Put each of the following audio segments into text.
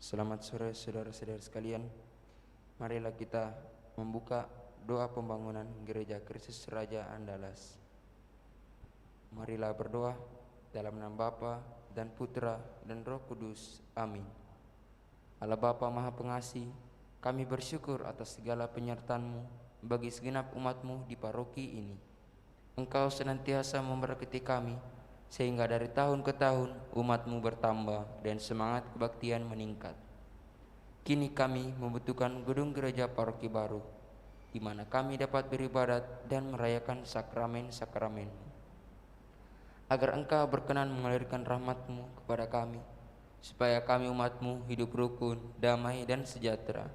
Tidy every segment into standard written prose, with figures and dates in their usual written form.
Selamat sore saudara-saudara sekalian. Marilah kita membuka doa pembangunan Gereja Kristus Raja Andalas. Marilah berdoa dalam nama Bapa dan Putra dan Roh Kudus. Amin. Allah Bapa Maha Pengasih, kami bersyukur atas segala penyertaan-Mu bagi segenap umat-Mu di paroki ini. Engkau senantiasa memberkati kami, sehingga dari tahun ke tahun umat-Mu bertambah dan semangat kebaktian meningkat. Kini kami membutuhkan gedung gereja paroki baru, di mana kami dapat beribadat dan merayakan sakramen-sakramen-Mu. Agar Engkau berkenan mengalirkan rahmat-Mu kepada kami, supaya kami umat-Mu hidup rukun, damai, dan sejahtera.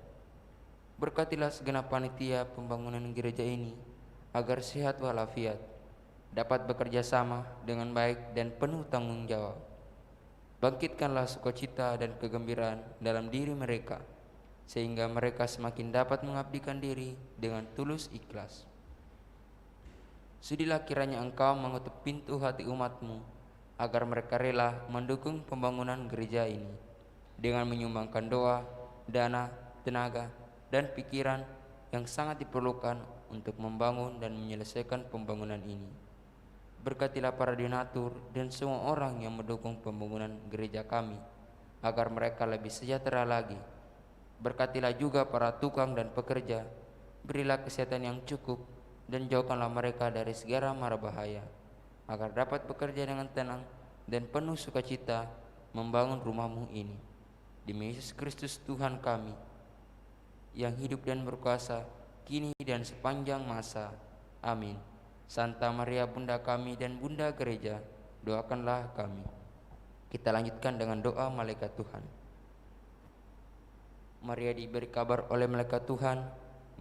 Berkatilah segenap panitia pembangunan gereja ini, agar sehat walafiat, dapat bekerja sama dengan baik dan penuh tanggung jawab. Bangkitkanlah sukacita dan kegembiraan dalam diri mereka, sehingga mereka semakin dapat mengabdikan diri dengan tulus ikhlas. Sudilah kiranya Engkau mengetuk pintu hati umat-Mu, agar mereka rela mendukung pembangunan gereja ini, dengan menyumbangkan doa, dana, tenaga, dan pikiran yang sangat diperlukan untuk membangun dan menyelesaikan pembangunan ini. Berkatilah para donatur dan semua orang yang mendukung pembangunan gereja kami, agar mereka lebih sejahtera lagi. Berkatilah juga para tukang dan pekerja, berilah kesehatan yang cukup dan jauhkanlah mereka dari segala mara bahaya, agar dapat bekerja dengan tenang dan penuh sukacita membangun rumah-Mu ini. Demi Yesus Kristus Tuhan kami, yang hidup dan berkuasa kini dan sepanjang masa. Amin. Santa Maria Bunda kami dan Bunda Gereja, doakanlah kami. Kita lanjutkan dengan doa malaikat Tuhan. Maria diberi kabar oleh malaikat Tuhan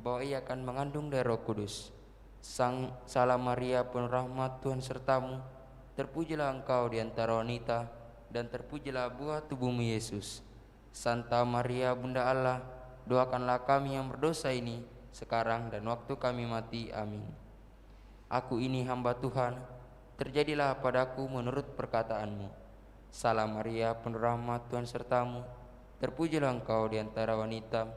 bahwa ia akan mengandung dari Roh Kudus. Salam Maria, penuh rahmat, Tuhan sertamu. Terpujilah engkau di antara wanita, dan terpujilah buah tubuhmu Yesus. Santa Maria Bunda Allah, doakanlah kami yang berdosa ini, sekarang dan waktu kami mati. Amin. Aku ini hamba Tuhan, terjadilah padaku menurut perkataan-Mu. Salam Maria, penuh rahmat, Tuhan sertamu. Terpujilah engkau di antara wanita,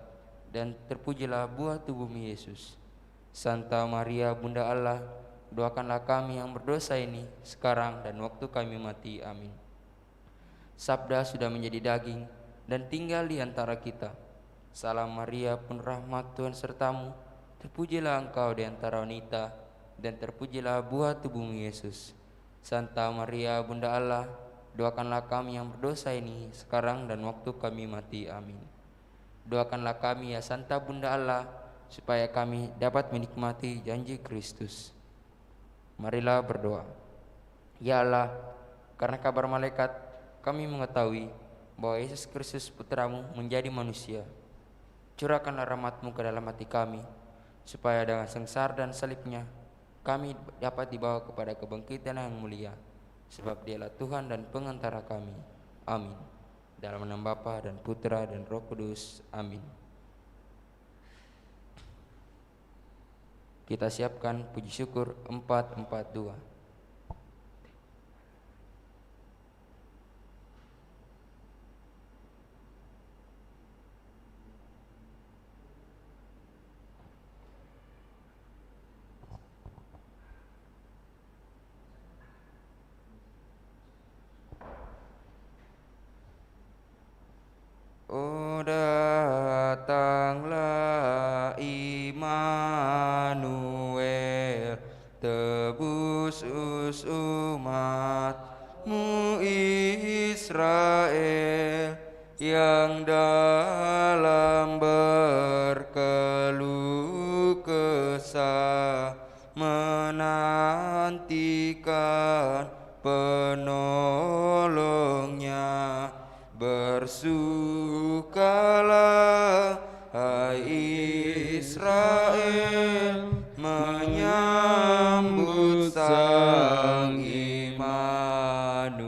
dan terpujilah buah tubuhmu Yesus. Santa Maria Bunda Allah, doakanlah kami yang berdosa ini, sekarang dan waktu kami mati. Amin. Sabda sudah menjadi daging dan tinggal di antara kita. Salam Maria, penuh rahmat, Tuhan sertamu. Terpujilah engkau di antara wanita, dan terpujilah buah tubuhmu Yesus. Santa Maria Bunda Allah, doakanlah kami yang berdosa ini, sekarang dan waktu kami mati. Amin. Doakanlah kami ya Santa Bunda Allah, supaya kami dapat menikmati janji Kristus. Marilah berdoa. Ya Allah, karena kabar malaikat kami mengetahui bahwa Yesus Kristus Putramu menjadi manusia. Curahkanlah rahmat-Mu ke dalam hati kami, supaya dengan sengsara dan salibnya kami dapat dibawa kepada kebangkitan yang mulia, sebab Dialah Tuhan dan pengantara kami. Amin. Dalam nama Bapa dan Putra dan Roh Kudus. Amin. Kita siapkan puji syukur 442. Oh, datanglah Immanuel, tebus umat-Mu Israel, yang dalam berkeluh kesah menantikan penolongnya. Bersukalah, hai Israel, menyambut Sang Immanuel.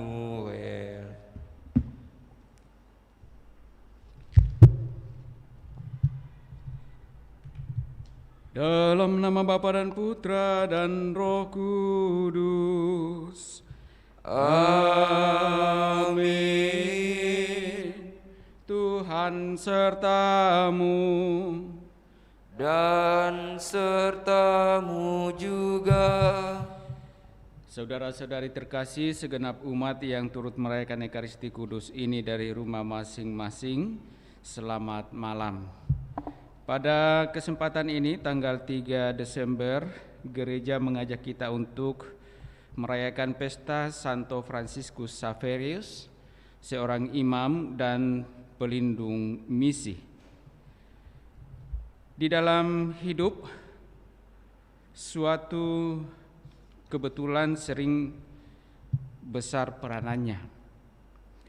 Dalam nama Bapa dan Putra dan Roh Kudus. Amin. Tuhan Tuhan sertamu. Dan sertamu juga. Saudara-saudari terkasih, segenap umat yang turut merayakan Ekaristi Kudus ini dari rumah masing-masing, selamat malam. Pada kesempatan ini, tanggal 3 Desember, gereja mengajak kita untuk merayakan pesta Santo Fransiskus Xaverius, seorang imam dan pelindung misi. Di dalam hidup, suatu kebetulan sering besar peranannya.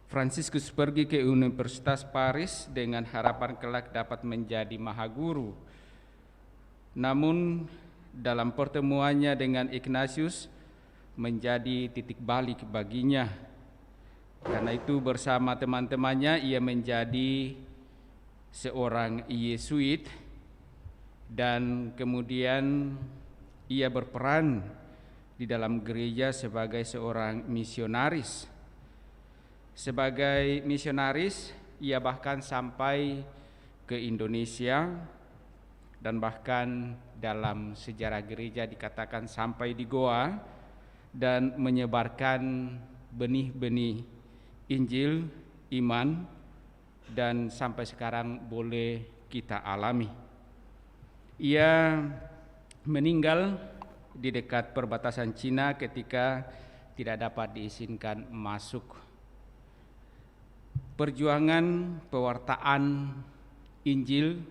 Fransiskus pergi ke Universitas Paris dengan harapan kelak dapat menjadi mahaguru. Namun dalam pertemuannya dengan Ignatius menjadi titik balik baginya. Karena itu bersama teman-temannya ia menjadi seorang Yesuit dan kemudian ia berperan di dalam gereja sebagai seorang misionaris. Sebagai misionaris, ia bahkan sampai ke Indonesia dan bahkan dalam sejarah gereja dikatakan sampai di Goa dan menyebarkan benih-benih Injil, iman, dan sampai sekarang boleh kita alami. Ia meninggal di dekat perbatasan Cina ketika tidak dapat diizinkan masuk. Perjuangan pewartaan Injil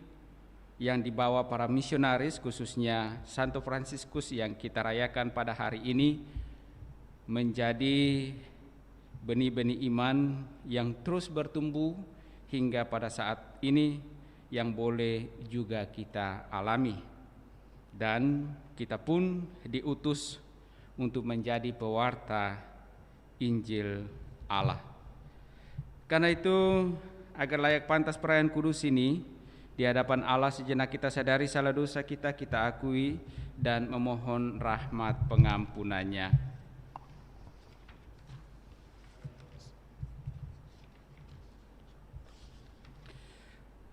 yang dibawa para misionaris, khususnya Santo Fransiskus yang kita rayakan pada hari ini, menjadi benih-benih iman yang terus bertumbuh hingga pada saat ini yang boleh juga kita alami. Dan kita pun diutus untuk menjadi pewarta Injil Allah. Karena itu, agar layak pantas perayaan kudus ini, di hadapan Allah sejenak kita sadari salah dosa kita akui dan memohon rahmat pengampunannya.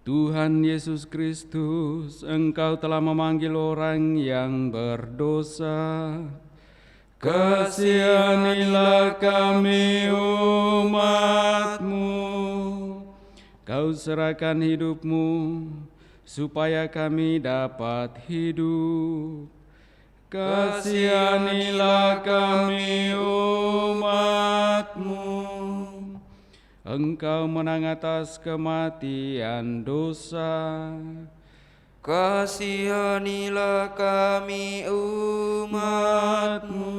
Tuhan Yesus Kristus, Engkau telah memanggil orang yang berdosa. Kasihanilah kami umat-Mu. Kau serahkan hidup-Mu supaya kami dapat hidup. Kasihanilah kami umat-Mu. Engkau menang atas kematian dosa. Kasihanilah kami umat-Mu.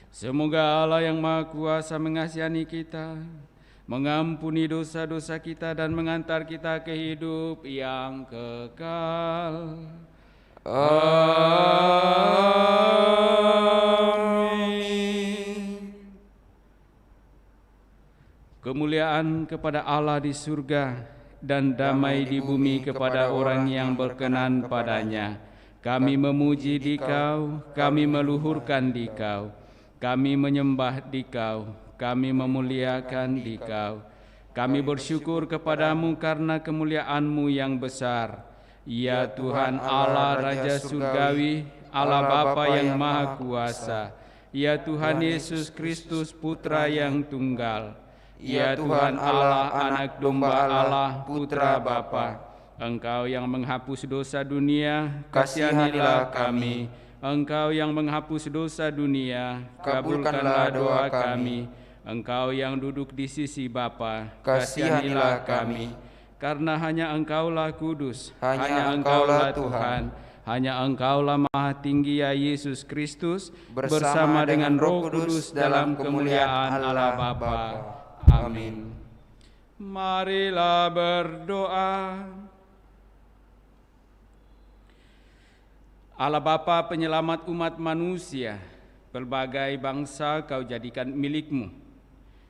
Semoga Allah yang Maha Kuasa mengasihani kita, mengampuni dosa-dosa kita dan mengantar kita ke hidup yang kekal. Amin. Kemuliaan kepada Allah di surga dan damai di bumi kepada orang yang berkenan padanya. Kami memuji Dikau, kami meluhurkan Dikau, kami menyembah Dikau, kami memuliakan Dikau. Kami bersyukur kepadamu karena kemuliaan-Mu yang besar. Ya Tuhan Allah Raja Surgawi, Allah Bapa yang Maha Kuasa. Ya Tuhan Yesus Kristus Putra yang Tunggal. Ya Tuhan Allah, Anak Domba Allah, Putra Bapa. Engkau yang menghapus dosa dunia, kasihanilah kami. Engkau yang menghapus dosa dunia, kabulkanlah doa kami. Engkau yang duduk di sisi Bapa, kasihanilah kami. Karena hanya Engkaulah kudus, hanya Engkaulah Tuhan, hanya Engkaulah Maha Tinggi ya Yesus Kristus, bersama dengan Roh Kudus dalam kemuliaan Allah Bapa. Amin. Marilah berdoa. Allah Bapa penyelamat umat manusia, pelbagai bangsa Kau jadikan milik-Mu.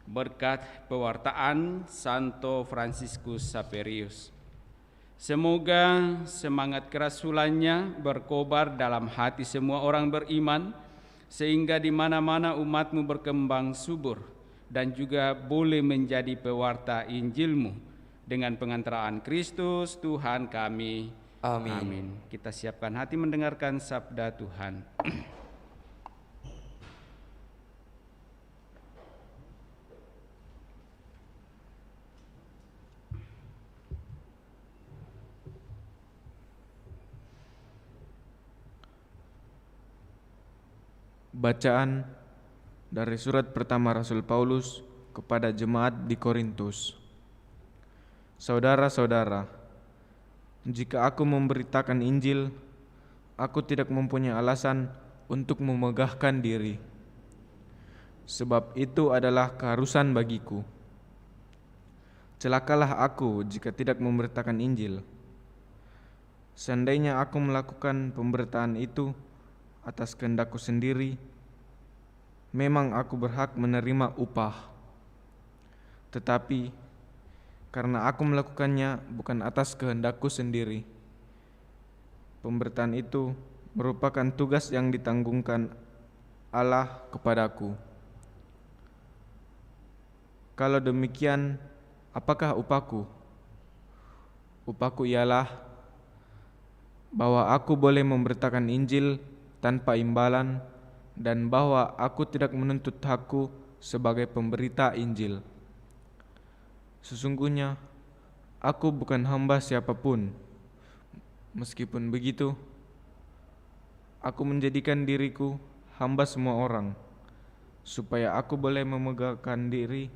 Berkat pewartaan Santo Fransiskus Xaverius, semoga semangat kerasulannya berkobar dalam hati semua orang beriman, sehingga di mana-mana umat-Mu berkembang subur dan juga boleh menjadi pewarta Injil-Mu dengan pengantaraan Kristus Tuhan kami. Amin. Amin. Kita siapkan hati mendengarkan sabda Tuhan. Bacaan dari surat pertama Rasul Paulus kepada jemaat di Korintus. Saudara-saudara, jika aku memberitakan Injil, aku tidak mempunyai alasan untuk memegahkan diri, sebab itu adalah keharusan bagiku. Celakalah aku jika tidak memberitakan Injil. Seandainya aku melakukan pemberitaan itu atas kehendakku sendiri, memang aku berhak menerima upah. Tetapi karena aku melakukannya bukan atas kehendakku sendiri, pemberitaan itu merupakan tugas yang ditanggungkan Allah kepadaku. Kalau demikian, apakah upahku? Upahku ialah bahwa aku boleh memberitakan Injil tanpa imbalan, dan bahwa aku tidak menuntut hakku sebagai pemberita Injil. Sesungguhnya aku bukan hamba siapapun. Meskipun begitu, aku menjadikan diriku hamba semua orang, supaya aku boleh memegahkan diri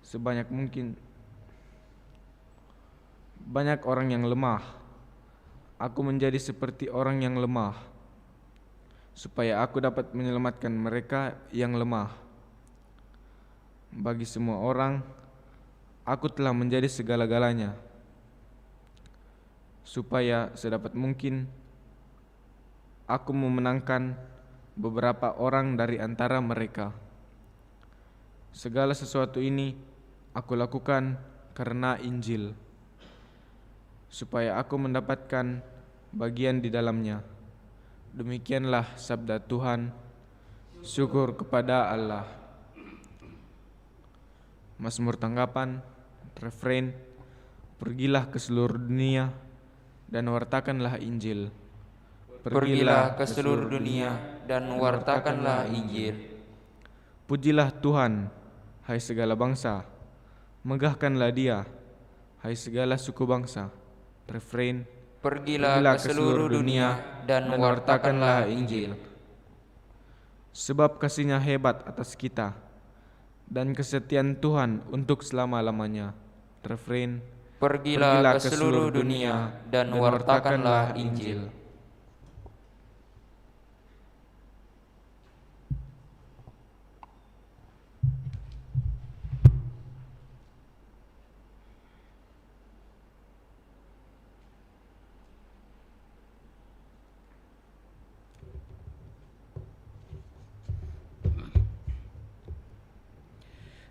sebanyak mungkin. Banyak orang yang lemah, aku menjadi seperti orang yang lemah, supaya aku dapat menyelamatkan mereka yang lemah. Bagi semua orang, aku telah menjadi segala-galanya, supaya sedapat mungkin aku memenangkan beberapa orang dari antara mereka. Segala sesuatu ini aku lakukan karena Injil, supaya aku mendapatkan bagian di dalamnya. Demikianlah sabda Tuhan. Syukur kepada Allah. Mazmur tanggapan, refrein, pergilah ke seluruh dunia dan wartakanlah Injil. Pergilah ke seluruh dunia dan wartakanlah Injil. Pujilah Tuhan, hai segala bangsa. Megahkanlah Dia, hai segala suku bangsa. Refrein, Pergilah ke seluruh dunia dan wartakanlah Injil. Sebab kasih-Nya hebat atas kita, dan kesetiaan Tuhan untuk selama-lamanya. Refrein, Pergilah ke seluruh dunia dan wartakanlah Injil.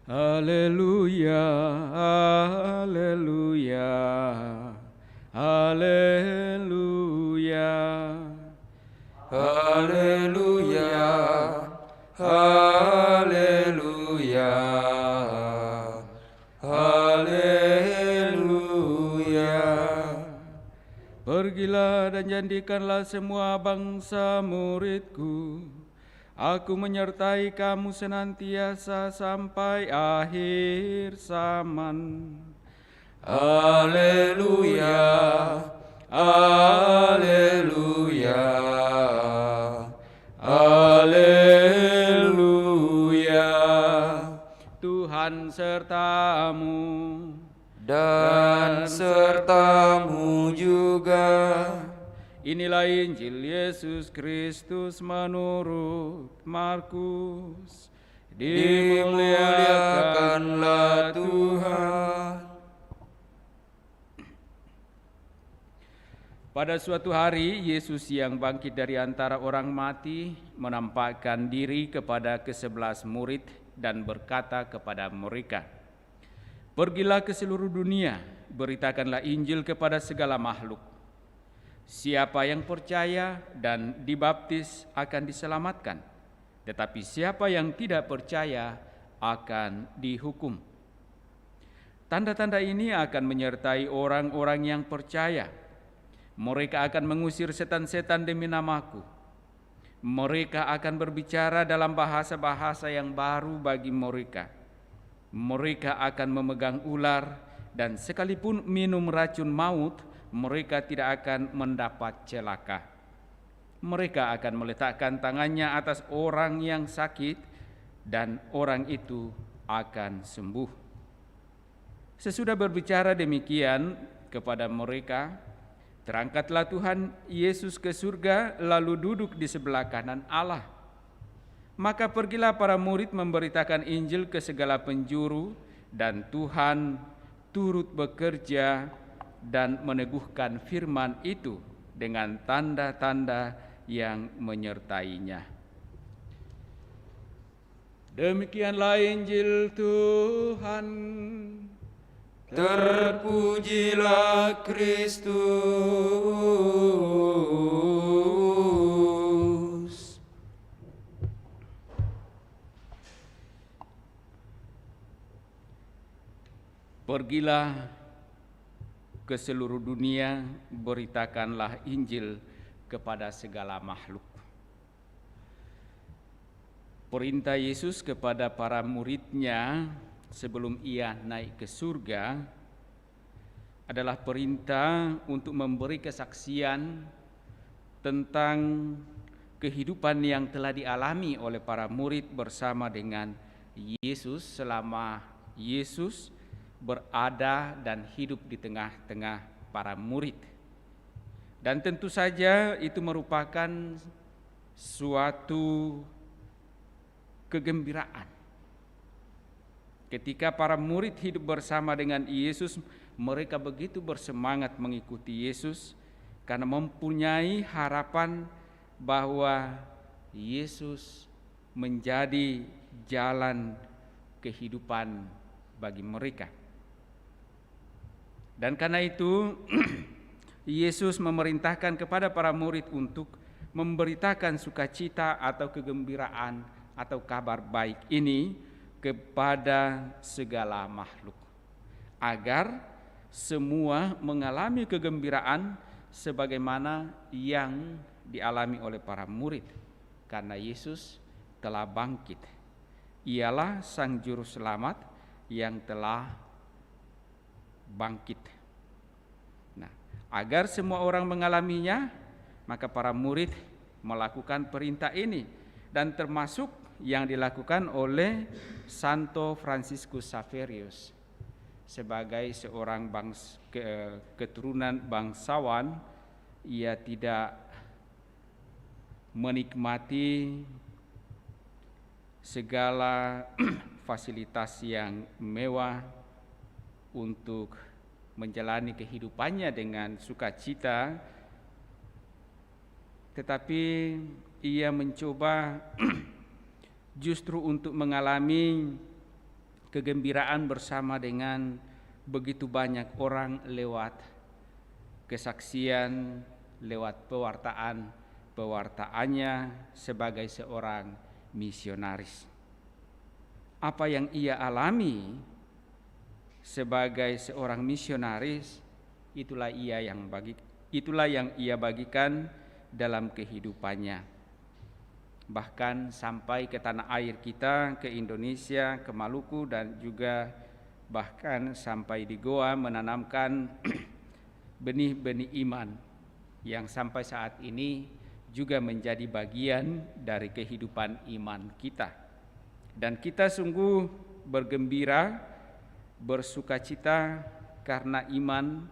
Haleluya, haleluya, haleluya. Haleluya, haleluya, haleluya. Pergilah dan jadikanlah semua bangsa muridku. Aku menyertai kamu senantiasa sampai akhir zaman. Haleluya, haleluya, haleluya. Tuhan sertamu Dan sertamu juga. Inilah Injil Yesus Kristus menurut Markus. Dimuliakanlah Tuhan. Pada suatu hari, Yesus yang bangkit dari antara orang mati menampakkan diri kepada ke-11 murid dan berkata kepada mereka, "Pergilah ke seluruh dunia, beritakanlah Injil kepada segala makhluk. Siapa yang percaya dan dibaptis akan diselamatkan, tetapi siapa yang tidak percaya akan dihukum. Tanda-tanda ini akan menyertai orang-orang yang percaya. Mereka akan mengusir setan-setan demi namaku. Mereka akan berbicara dalam bahasa-bahasa yang baru bagi mereka. Mereka akan memegang ular, dan sekalipun minum racun maut, mereka tidak akan mendapat celaka. Mereka akan meletakkan tangannya atas orang yang sakit, dan orang itu akan sembuh. Sesudah berbicara demikian kepada mereka, terangkatlah Tuhan Yesus ke surga, lalu duduk di sebelah kanan Allah. Maka pergilah para murid memberitakan Injil ke segala penjuru, dan Tuhan turut bekerja dan meneguhkan firman itu dengan tanda-tanda yang menyertainya. Demikianlah Injil Tuhan. Terpujilah Kristus. Pergilah ke seluruh dunia, beritakanlah Injil kepada segala makhluk. Perintah Yesus kepada para muridnya sebelum ia naik ke surga adalah perintah untuk memberi kesaksian tentang kehidupan yang telah dialami oleh para murid bersama dengan Yesus selama Yesus berada dan hidup di tengah-tengah para murid. Dan tentu saja itu merupakan suatu kegembiraan. Ketika para murid hidup bersama dengan Yesus, mereka begitu bersemangat mengikuti Yesus karena mempunyai harapan bahwa Yesus menjadi jalan kehidupan bagi mereka. Dan karena itu Yesus memerintahkan kepada para murid untuk memberitakan sukacita atau kegembiraan atau kabar baik ini kepada segala makhluk, agar semua mengalami kegembiraan sebagaimana yang dialami oleh para murid, karena Yesus telah bangkit. Ialah Sang Juru Selamat yang telah bangkit. Nah, agar semua orang mengalaminya, maka para murid melakukan perintah ini, dan termasuk yang dilakukan oleh Santo Fransiskus Xaverius sebagai seorang keturunan bangsawan. Ia tidak menikmati segala fasilitas yang mewah untuk menjalani kehidupannya dengan sukacita, tetapi ia mencoba justru untuk mengalami kegembiraan bersama dengan begitu banyak orang lewat kesaksian, lewat pewartaannya sebagai seorang misionaris. Apa yang ia alami sebagai seorang misionaris, itulah yang ia bagikan dalam kehidupannya. Bahkan sampai ke tanah air kita, ke Indonesia, ke Maluku, dan juga bahkan sampai di Goa menanamkan benih-benih iman yang sampai saat ini juga menjadi bagian dari kehidupan iman kita. Dan kita sungguh bergembira, bersukacita karena iman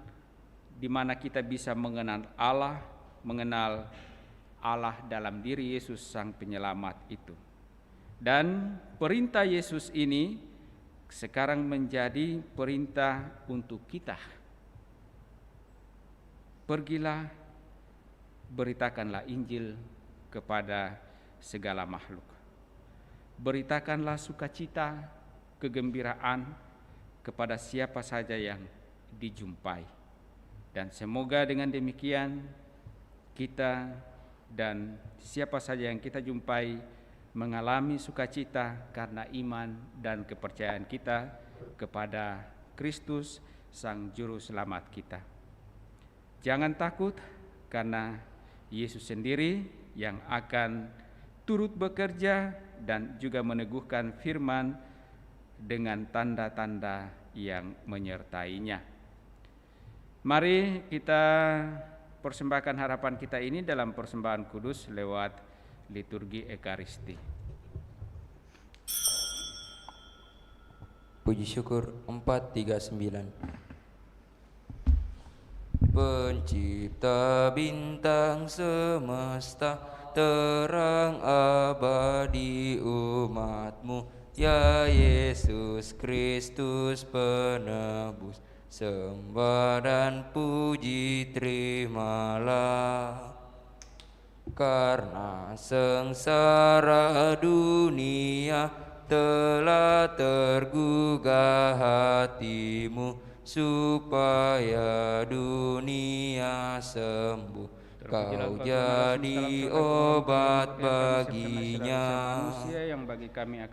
di mana kita bisa mengenal Allah dalam diri Yesus Sang Penyelamat itu. Dan perintah Yesus ini sekarang menjadi perintah untuk kita. Pergilah, beritakanlah Injil kepada segala makhluk. Beritakanlah sukacita, kegembiraan kepada siapa saja yang dijumpai. Dan semoga dengan demikian kita dan siapa saja yang kita jumpai mengalami sukacita karena iman dan kepercayaan kita kepada Kristus, Sang Juru Selamat kita. Jangan takut, karena Yesus sendiri yang akan turut bekerja dan juga meneguhkan firman dengan tanda-tanda yang menyertainya. Mari kita persembahkan harapan kita ini dalam persembahan kudus lewat liturgi Ekaristi. Puji syukur 439. Pencipta bintang semesta, terang abadi umat-Mu, ya Yesus Kristus penebus, sembah dan puji terimalah. Karena sengsara dunia telah tergugah hati-Mu, supaya dunia sembuh. Kau jadi obat baginya.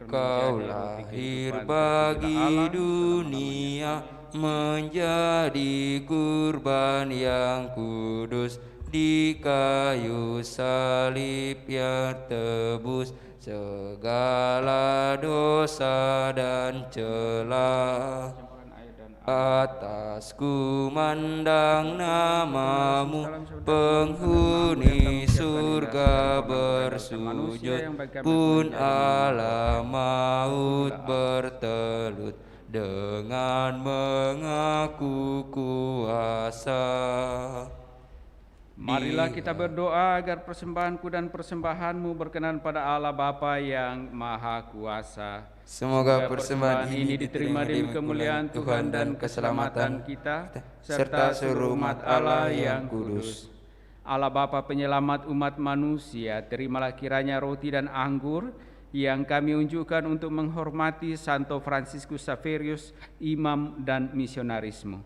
Kau lahir bagi dunia, menjadi kurban yang kudus. Di kayu salib yang tebus segala dosa dan celah. Atas kumandang nama-Mu, penghuni surga bersujud, pun alam maut bertelut dengan mengaku kuasa. Marilah kita berdoa agar persembahanku dan persembahanmu berkenan pada Allah Bapa yang Maha Kuasa. Semoga persembahan ini diterima demi kemuliaan Tuhan dan keselamatan kita, serta seluruh umat Allah yang kudus. Allah Bapa penyelamat umat manusia, terimalah kiranya roti dan anggur yang kami unjukkan untuk menghormati Santo Fransiskus Xaverius, imam dan misionarismu.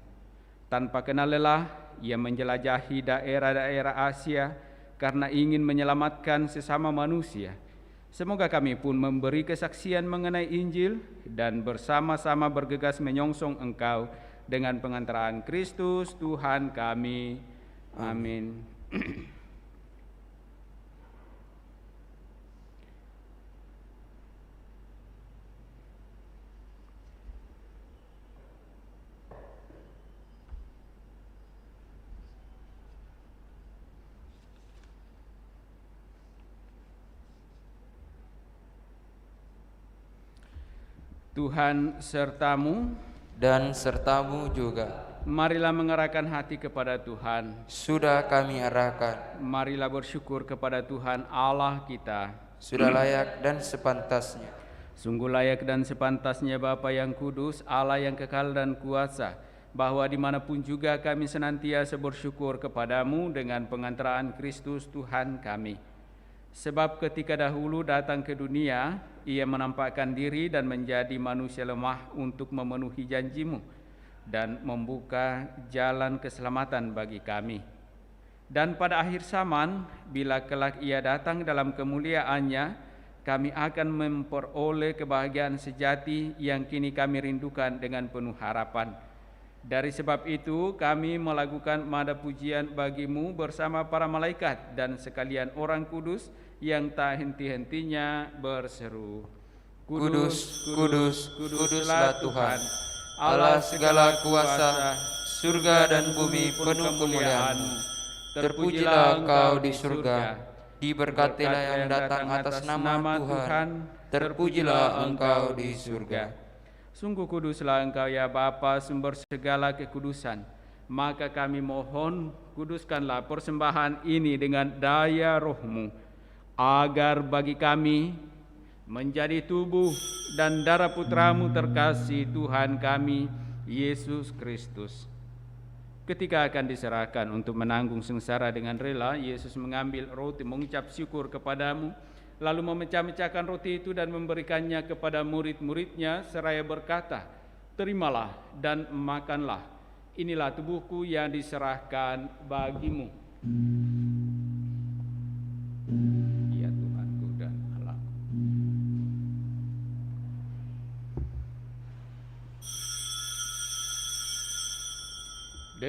Tanpa kenal lelah, ia menjelajahi daerah-daerah Asia karena ingin menyelamatkan sesama manusia. Semoga kami pun memberi kesaksian mengenai Injil dan bersama-sama bergegas menyongsong Engkau dengan pengantaran Kristus Tuhan kami. Amin. Tuhan sertamu dan sertamu juga. Marilah mengerahkan hati kepada Tuhan. Sudah kami arahkan. Marilah bersyukur kepada Tuhan Allah kita. Sudah layak dan sepantasnya. Sungguh layak dan sepantasnya Bapa yang kudus, Allah yang kekal dan kuasa, bahwa dimanapun juga kami senantiasa bersyukur kepadamu dengan pengantaraan Kristus Tuhan kami. Sebab ketika dahulu datang ke dunia, ia menampakkan diri dan menjadi manusia lemah untuk memenuhi janji-Mu dan membuka jalan keselamatan bagi kami. Dan pada akhir zaman, bila kelak ia datang dalam kemuliaannya, kami akan memperoleh kebahagiaan sejati yang kini kami rindukan dengan penuh harapan. Dari sebab itu, kami melakukan mada pujian bagi-Mu bersama para malaikat dan sekalian orang kudus yang tak henti-hentinya berseru, Kudus, kudus, kuduslah Tuhan, Allah segala kuasa, surga dan bumi penuh kemuliaan-Mu. Terpujilah Engkau di surga, diberkatilah yang datang atas nama Tuhan, terpujilah Engkau di surga. Sungguh kuduslah Engkau ya Bapa, sumber segala kekudusan. Maka kami mohon, kuduskanlah persembahan ini dengan daya Roh-Mu, agar bagi kami menjadi tubuh dan darah Putra-Mu terkasih Tuhan kami, Yesus Kristus. Ketika akan diserahkan untuk menanggung sengsara dengan rela, Yesus mengambil roti, mengucap syukur kepadamu, lalu memecah-mecahkan roti itu dan memberikannya kepada murid-muridnya seraya berkata, "Terimalah dan makanlah, inilah tubuhku yang diserahkan bagimu." Ya Tuhanku dan Allahku.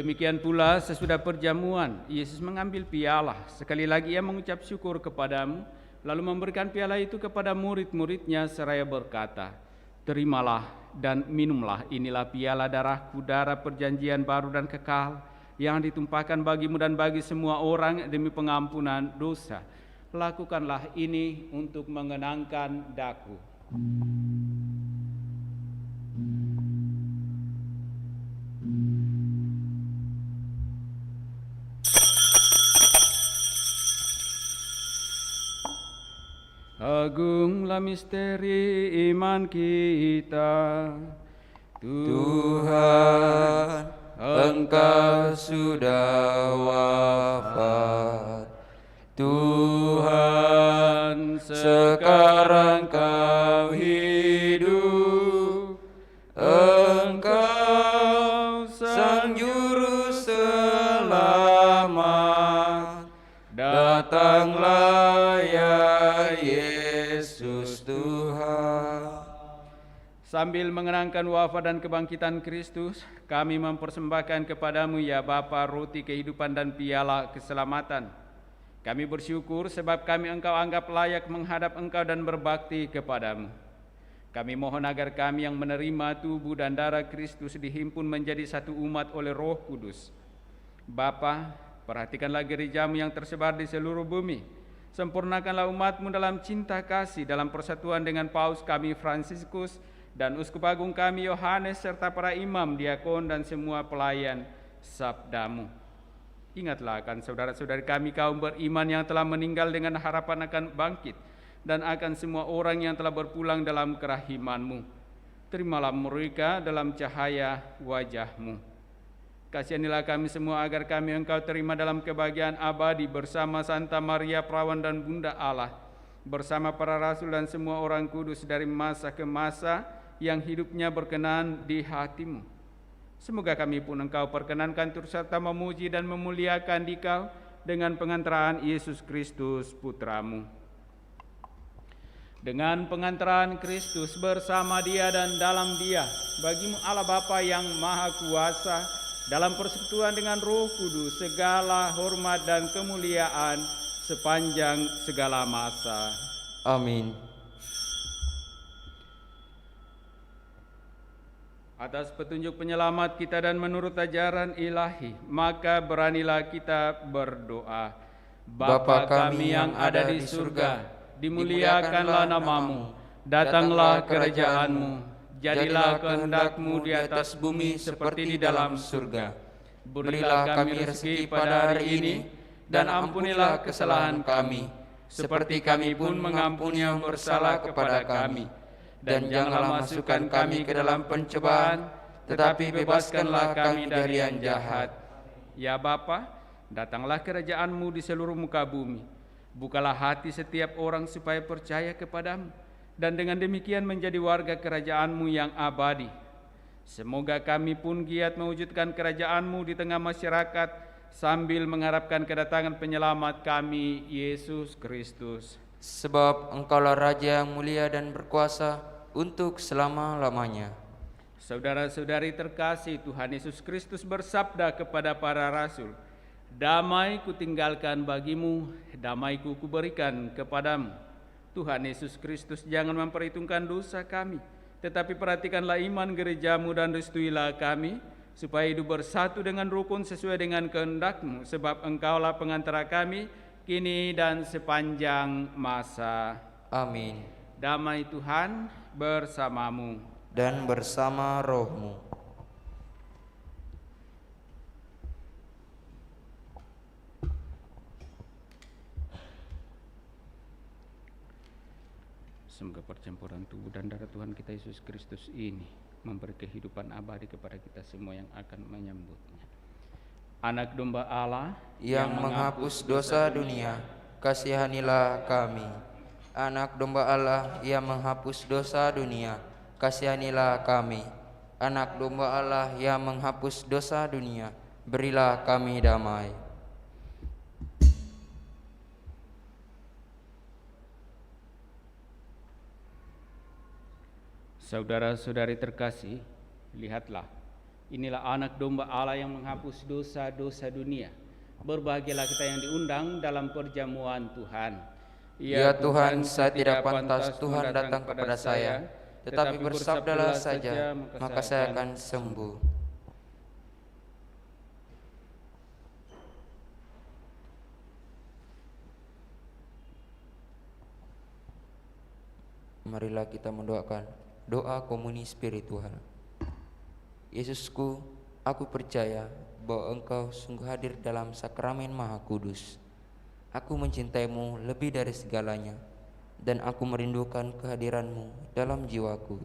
Demikian pula sesudah perjamuan, Yesus mengambil piala. Sekali lagi ia mengucap syukur kepadamu, lalu memberikan piala itu kepada murid-muridnya seraya berkata, "Terimalah dan minumlah, inilah piala darahku, darah perjanjian baru dan kekal, yang ditumpahkan bagimu dan bagi semua orang demi pengampunan dosa. Lakukanlah ini untuk mengenangkan daku." Agunglah misteri iman kita, Tuhan, Engkau sudah wafat. Tuhan, sekarang Kau hidup. Engkau Sang Juru Selamat. Datanglah ya Yesus Tuhan. Sambil mengenangkan wafat dan kebangkitan Kristus, kami mempersembahkan kepadamu ya Bapa roti kehidupan dan piala keselamatan. Kami bersyukur sebab kami Engkau anggap layak menghadap Engkau dan berbakti kepadamu. Kami mohon agar kami yang menerima tubuh dan darah Kristus dihimpun menjadi satu umat oleh Roh Kudus. Bapa, perhatikanlah gerejamu yang tersebar di seluruh bumi. Sempurnakanlah umatmu dalam cinta kasih, dalam persatuan dengan Paus kami Fransiskus dan Uskup Agung kami Yohanes serta para imam, diakon dan semua pelayan sabdamu. Ingatlah akan saudara-saudari kami kaum beriman yang telah meninggal dengan harapan akan bangkit, dan akan semua orang yang telah berpulang dalam kerahiman-Mu. Terimalah mereka dalam cahaya wajah-Mu. Kasihanilah kami semua agar kami Engkau terima dalam kebahagiaan abadi bersama Santa Maria Perawan dan Bunda Allah, bersama para rasul dan semua orang kudus dari masa ke masa yang hidupnya berkenan di hati-Mu. Semoga kami pun Engkau perkenankan turut serta memuji dan memuliakan Dikau dengan pengantaraan Yesus Kristus Putra-Mu. Dengan pengantaraan Kristus bersama Dia dan dalam Dia, bagimu Allah Bapa yang Maha Kuasa, dalam persekutuan dengan Roh Kudus, segala hormat dan kemuliaan sepanjang segala masa. Amin. Atas petunjuk penyelamat kita dan menurut ajaran ilahi, maka beranilah kita berdoa. Bapa kami yang ada di surga, dimuliakanlah namamu, datanglah kerajaan-Mu, jadilah kehendak-Mu di atas bumi seperti di dalam surga. Berilah kami rezeki pada hari ini, dan ampunilah kesalahan kami, seperti kami pun mengampuni yang bersalah kepada kami. Dan janganlah masukkan kami ke dalam pencobaan, tetapi bebaskanlah kami dari yang jahat. Ya Bapa, datanglah kerajaan-Mu di seluruh muka bumi. Bukalah hati setiap orang supaya percaya kepadamu, dan dengan demikian menjadi warga kerajaan-Mu yang abadi. Semoga kami pun giat mewujudkan kerajaan-Mu di tengah masyarakat, sambil mengharapkan kedatangan penyelamat kami, Yesus Kristus. Sebab Engkaulah Raja yang mulia dan berkuasa untuk selama-lamanya. Saudara-saudari terkasih, Tuhan Yesus Kristus bersabda kepada para rasul, "Damai kutinggalkan bagimu, damai-Ku kuberikan kepadamu." Tuhan Yesus Kristus jangan memperhitungkan dosa kami, tetapi perhatikanlah iman gerejamu dan restuilah kami, supaya hidup bersatu dengan rukun sesuai dengan kehendak-Mu, sebab Engkaulah pengantara kami, kini dan sepanjang masa. Amin. Damai Tuhan bersamamu. Dan bersama rohmu. Semoga percampuran tubuh dan darah Tuhan kita Yesus Kristus ini memberi kehidupan abadi kepada kita semua yang akan menyambutnya. Anak domba Allah yang menghapus dosa dunia, kasihanilah kami. Anak domba Allah yang menghapus dosa dunia, kasihanilah kami. Anak domba Allah yang menghapus dosa dunia, berilah kami damai. Saudara-saudari terkasih, lihatlah, Inilah anak domba Allah yang menghapus dosa-dosa dunia. Berbahagialah kita yang diundang dalam perjamuan Tuhan. Ya Tuhan, saya tidak pantas Tuhan datang kepada saya, tetapi bersabdalah saja, maka saya akan sembuh. Marilah kita mendoakan doa komuni spiritual. Yesusku, aku percaya bahwa Engkau sungguh hadir dalam sakramen Maha Kudus. Aku mencintaimu lebih dari segalanya, dan aku merindukan kehadiranmu dalam jiwaku.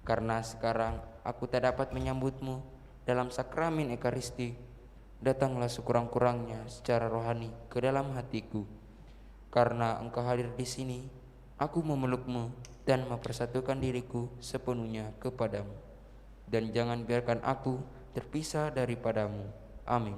Karena sekarang aku tak dapat menyambutmu dalam sakramen Ekaristi, datanglah sekurang-kurangnya secara rohani ke dalam hatiku. Karena Engkau hadir di sini, aku memelukmu dan mempersatukan diriku sepenuhnya kepadamu. Dan jangan biarkan aku terpisah daripadamu. Amin.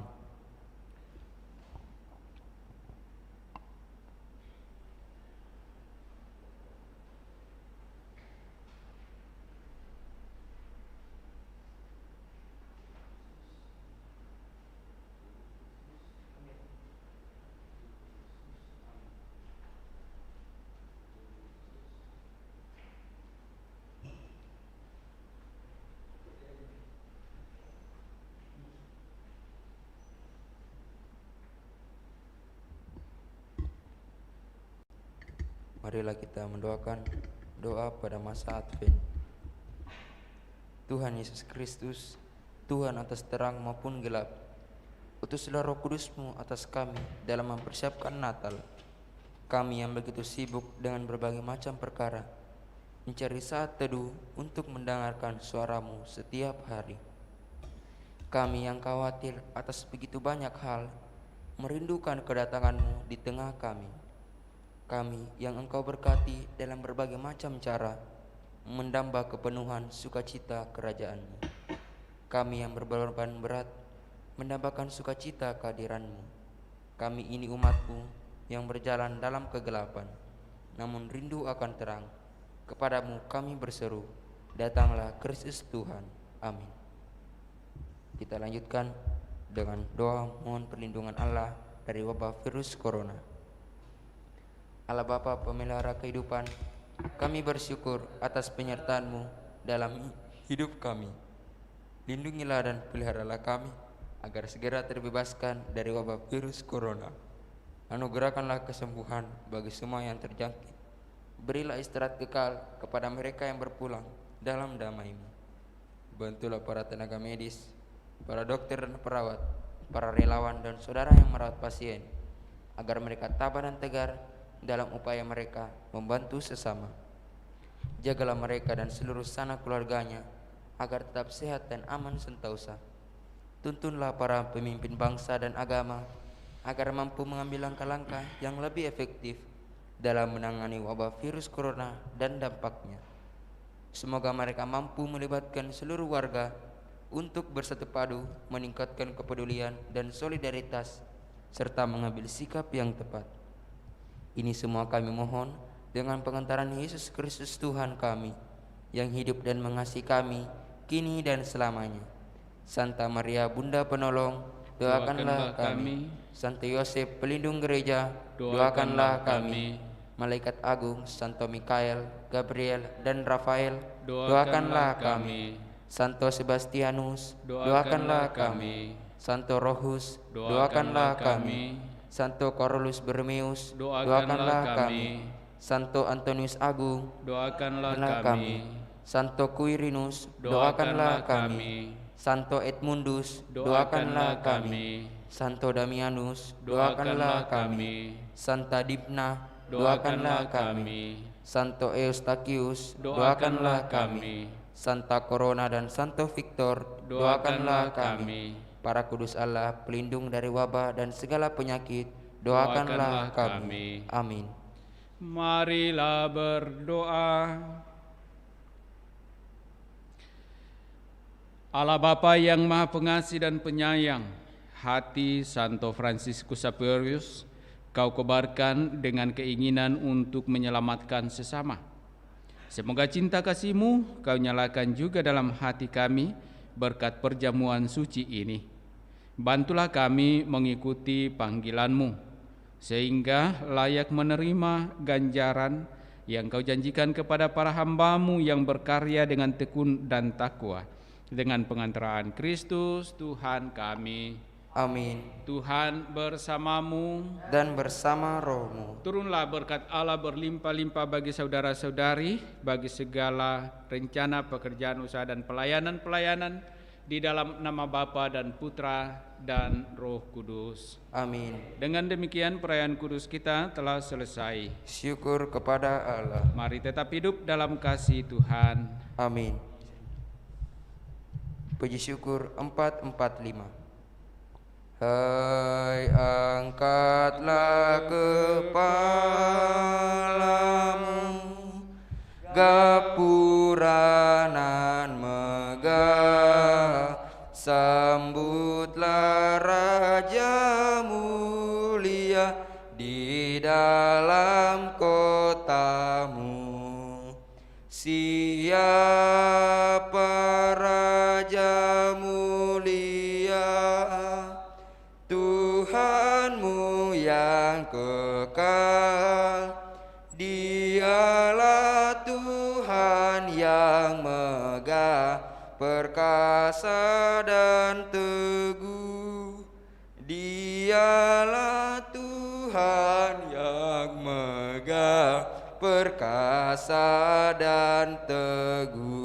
Marilah kita mendoakan doa pada masa Advent. Tuhan Yesus Kristus, Tuhan atas terang maupun gelap, utuslah Roh Kudus-Mu atas kami dalam mempersiapkan Natal. Kami yang begitu sibuk dengan berbagai macam perkara, mencari saat teduh untuk mendengarkan suara-Mu setiap hari. Kami yang khawatir atas begitu banyak hal, merindukan kedatangan-Mu di tengah kami. Kami yang Engkau berkati dalam berbagai macam cara, mendamba kepenuhan sukacita kerajaan-Mu. Kami yang berbeban berat, mendambakan sukacita kehadiran-Mu. Kami ini umat-Mu yang berjalan dalam kegelapan, namun rindu akan terang. Kepadamu kami berseru, datanglah Kristus Tuhan. Amin. Kita lanjutkan dengan doa mohon perlindungan Allah dari wabah virus corona. Allah Bapa pemelihara kehidupan, kami bersyukur atas penyertaan-Mu dalam hidup kami. Lindungilah dan peliharalah kami agar segera terbebaskan dari wabah virus corona. Anugerahkanlah kesembuhan bagi semua yang terjangkit. Berilah istirahat kekal kepada mereka yang berpulang dalam damai-Mu. Bantulah para tenaga medis, para dokter dan perawat, para relawan dan saudara yang merawat pasien, agar mereka tabah dan tegar dalam upaya mereka membantu sesama. Jagalah mereka dan seluruh sanak keluarganya agar tetap sehat dan aman sentosa. Tuntunlah para pemimpin bangsa dan agama agar mampu mengambil langkah-langkah yang lebih efektif dalam menangani wabah virus corona dan dampaknya. Semoga mereka mampu melibatkan seluruh warga untuk bersatu padu meningkatkan kepedulian dan solidaritas serta mengambil sikap yang tepat. Ini semua kami mohon dengan pengantaran Yesus Kristus Tuhan kami, yang hidup dan mengasihi kami kini dan selamanya. Santa Maria Bunda Penolong, doakanlah kami. Santo Yosef Pelindung Gereja, doakanlah kami. Malaikat Agung Santo Mikael, Gabriel dan Rafael, doakanlah kami. Santo Sebastianus, doakanlah kami. Santo Rohus, doakanlah kami. Santo Carolus Bermeus, doakanlah kami. Santo Antonius Agung, doakanlah kami. Santo Quirinus, doakanlah kami. Santo Edmundus, doakanlah kami. Santo Damianus, doakanlah kami. Santa Dipna, doakanlah kami. Santo Eustachius, doakanlah kami. Santa Corona dan Santo Victor, doakanlah kami. Para kudus Allah, pelindung dari wabah dan segala penyakit, doakanlah kami. Amin. Marilah berdoa. Allah Bapa yang Maha Pengasih dan Penyayang, hati Santo Fransiskus Xaverius Kau kobarkan dengan keinginan untuk menyelamatkan sesama. Semoga cinta kasih-Mu Kau nyalakan juga dalam hati kami, berkat perjamuan suci ini. Bantulah kami mengikuti panggilan-Mu, sehingga layak menerima ganjaran yang Kau janjikan kepada para hamba-Mu yang berkarya dengan tekun dan takwa. Dengan pengantaraan Kristus Tuhan kami. Amin. Tuhan bersamamu. Dan bersama rohmu. Turunlah berkat Allah berlimpah-limpah bagi saudara-saudari, bagi segala rencana, pekerjaan, usaha, dan pelayanan-pelayanan di dalam nama Bapa dan Putra dan Roh Kudus. Amin. Dengan demikian perayaan kudus kita telah selesai. Syukur kepada Allah. Mari tetap hidup dalam kasih Tuhan. Amin. Puji syukur 445. Hai, angkatlah kepalamu, gapuranan megah, sambutlah Raja mulia di dalam kotamu. Siapa Raja mulia? Tuhanmu yang kekal, Dialah Tuhan yang megah, perkasa dan teguh. Dialah Tuhan yang megah, perkasa dan teguh.